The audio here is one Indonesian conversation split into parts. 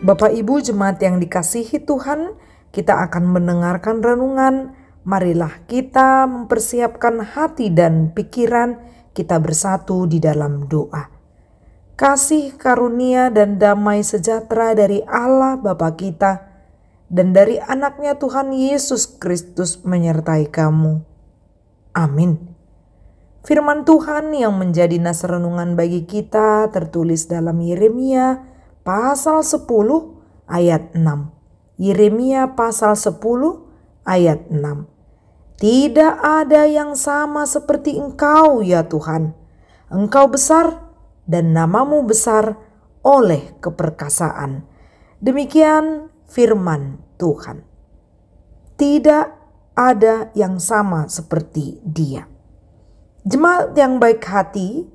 Bapak Ibu jemaat yang dikasihi Tuhan, kita akan mendengarkan renungan. Marilah kita mempersiapkan hati dan pikiran kita bersatu di dalam doa. Kasih karunia dan damai sejahtera dari Allah Bapa kita dan dari anaknya Tuhan Yesus Kristus menyertai kamu. Amin. Firman Tuhan yang menjadi nasa renungan bagi kita tertulis dalam Yeremia pasal 10 ayat 6. Yeremia pasal 10 ayat 6. Tidak ada yang sama seperti Engkau ya Tuhan. Engkau besar dan namamu besar oleh keperkasaan. Demikian firman Tuhan. Tidak ada yang sama seperti Dia. Jemaat yang baik hati,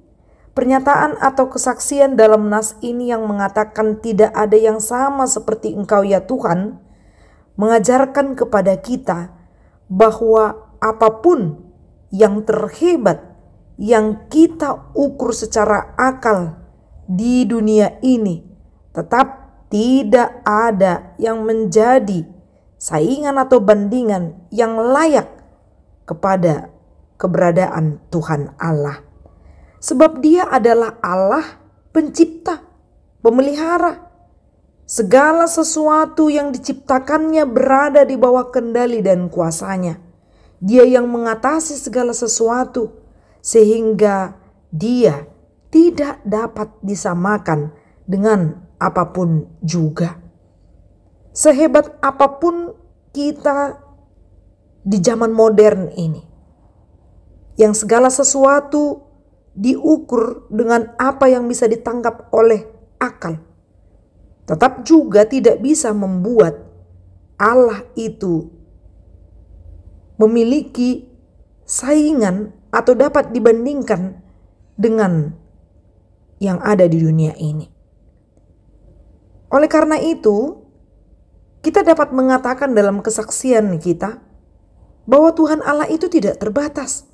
pernyataan atau kesaksian dalam nas ini yang mengatakan tidak ada yang sama seperti Engkau ya Tuhan, mengajarkan kepada kita bahwa apapun yang terhebat yang kita ukur secara akal di dunia ini, tetap tidak ada yang menjadi saingan atau bandingan yang layak kepada keberadaan Tuhan Allah. Sebab Dia adalah Allah pencipta, pemelihara. Segala sesuatu yang diciptakannya berada di bawah kendali dan kuasanya. Dia yang mengatasi segala sesuatu, sehingga Dia tidak dapat disamakan dengan apapun juga. Sehebat apapun kita di zaman modern ini, yang segala sesuatu diukur dengan apa yang bisa ditangkap oleh akal, tetap juga tidak bisa membuat Allah itu memiliki saingan atau dapat dibandingkan dengan yang ada di dunia ini. Oleh karena itu, kita dapat mengatakan dalam kesaksian kita bahwa Tuhan Allah itu tidak terbatas.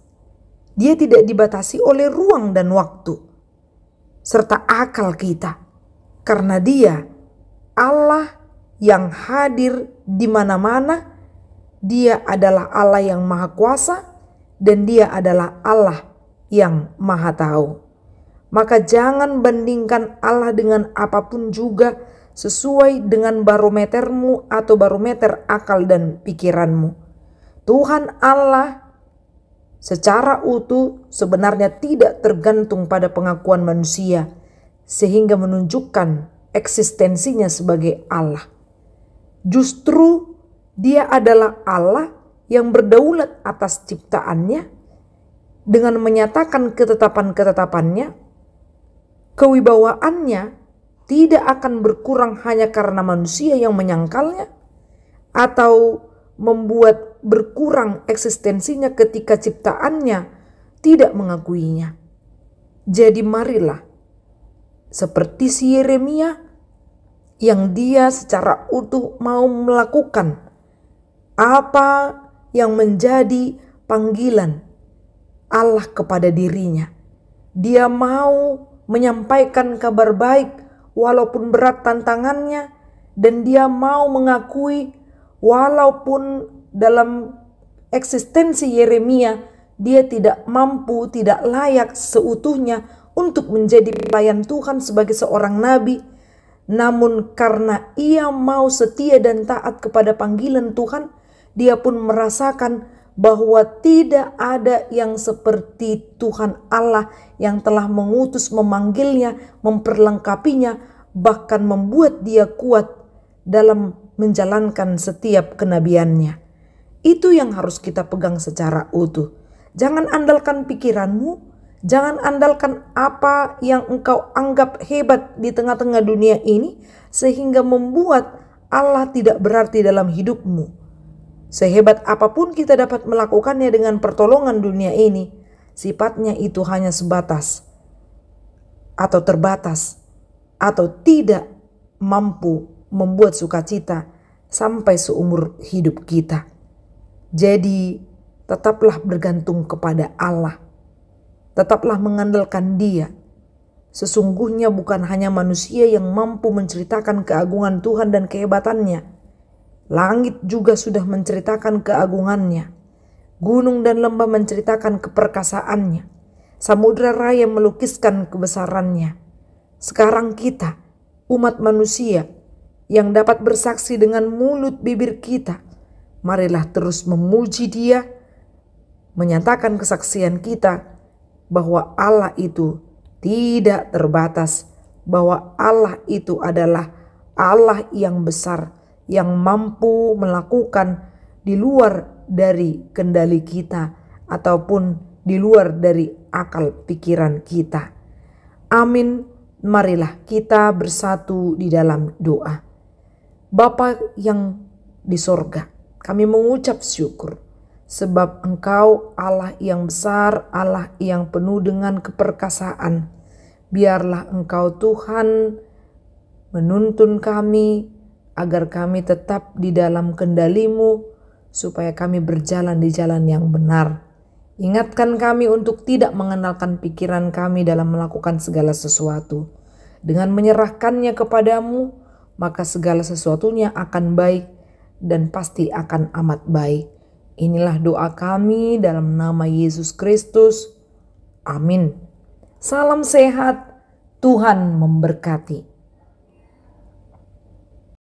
Dia tidak dibatasi oleh ruang dan waktu serta akal kita, karena Dia Allah yang hadir di mana-mana. Dia adalah Allah yang maha kuasa dan Dia adalah Allah yang maha tahu. Maka jangan bandingkan Allah dengan apapun juga sesuai dengan barometermu atau barometer akal dan pikiranmu. Tuhan Allah secara utuh sebenarnya tidak tergantung pada pengakuan manusia, sehingga menunjukkan eksistensinya sebagai Allah. Justru Dia adalah Allah yang berdaulat atas ciptaannya dengan menyatakan ketetapan-ketetapannya. Kewibawaannya tidak akan berkurang hanya karena manusia yang menyangkalnya atau membuat berkurang eksistensinya ketika ciptaannya tidak mengakuinya. Jadi marilah seperti si Yeremia yang dia secara utuh mau melakukan apa yang menjadi panggilan Allah kepada dirinya. Dia mau menyampaikan kabar baik walaupun berat tantangannya, dan dia mau mengakui walaupun dalam eksistensi Yeremia dia tidak mampu, tidak layak seutuhnya untuk menjadi pelayan Tuhan sebagai seorang nabi, namun karena ia mau setia dan taat kepada panggilan Tuhan, dia pun merasakan bahwa tidak ada yang seperti Tuhan Allah yang telah mengutus, memanggilnya, memperlengkapinya, bahkan membuat dia kuat dalam menjalankan setiap kenabiannya. Itu yang harus kita pegang secara utuh. Jangan andalkan pikiranmu, jangan andalkan apa yang engkau anggap hebat di tengah-tengah dunia ini sehingga membuat Allah tidak berarti dalam hidupmu. Sehebat apapun kita dapat melakukannya dengan pertolongan dunia ini, sifatnya itu hanya sebatas atau terbatas atau tidak mampu membuat sukacita sampai seumur hidup kita. Jadi tetaplah bergantung kepada Allah, tetaplah mengandalkan Dia, Sesungguhnya bukan hanya manusia yang mampu menceritakan keagungan Tuhan dan kehebatannya. Langit juga sudah menceritakan keagungannya. Gunung dan lembah menceritakan keperkasaannya. Samudra raya melukiskan kebesarannya. Sekarang kita, umat manusia, yang dapat bersaksi dengan mulut bibir kita, marilah terus memuji Dia, menyatakan kesaksian kita bahwa Allah itu tidak terbatas, bahwa Allah itu adalah Allah yang besar, yang mampu melakukan di luar dari kendali kita ataupun di luar dari akal pikiran kita. Amin. Marilah kita bersatu di dalam doa. Bapa yang di sorga, kami mengucap syukur sebab Engkau Allah yang besar, Allah yang penuh dengan keperkasaan. Biarlah Engkau Tuhan menuntun kami agar kami tetap di dalam kendali-Mu, supaya kami berjalan di jalan yang benar. Ingatkan kami untuk tidak mengandalkan pikiran kami dalam melakukan segala sesuatu. Dengan menyerahkannya kepadamu, maka segala sesuatunya akan baik dan pasti akan amat baik. Inilah doa kami dalam nama Yesus Kristus. Amin. Salam sehat, Tuhan memberkati.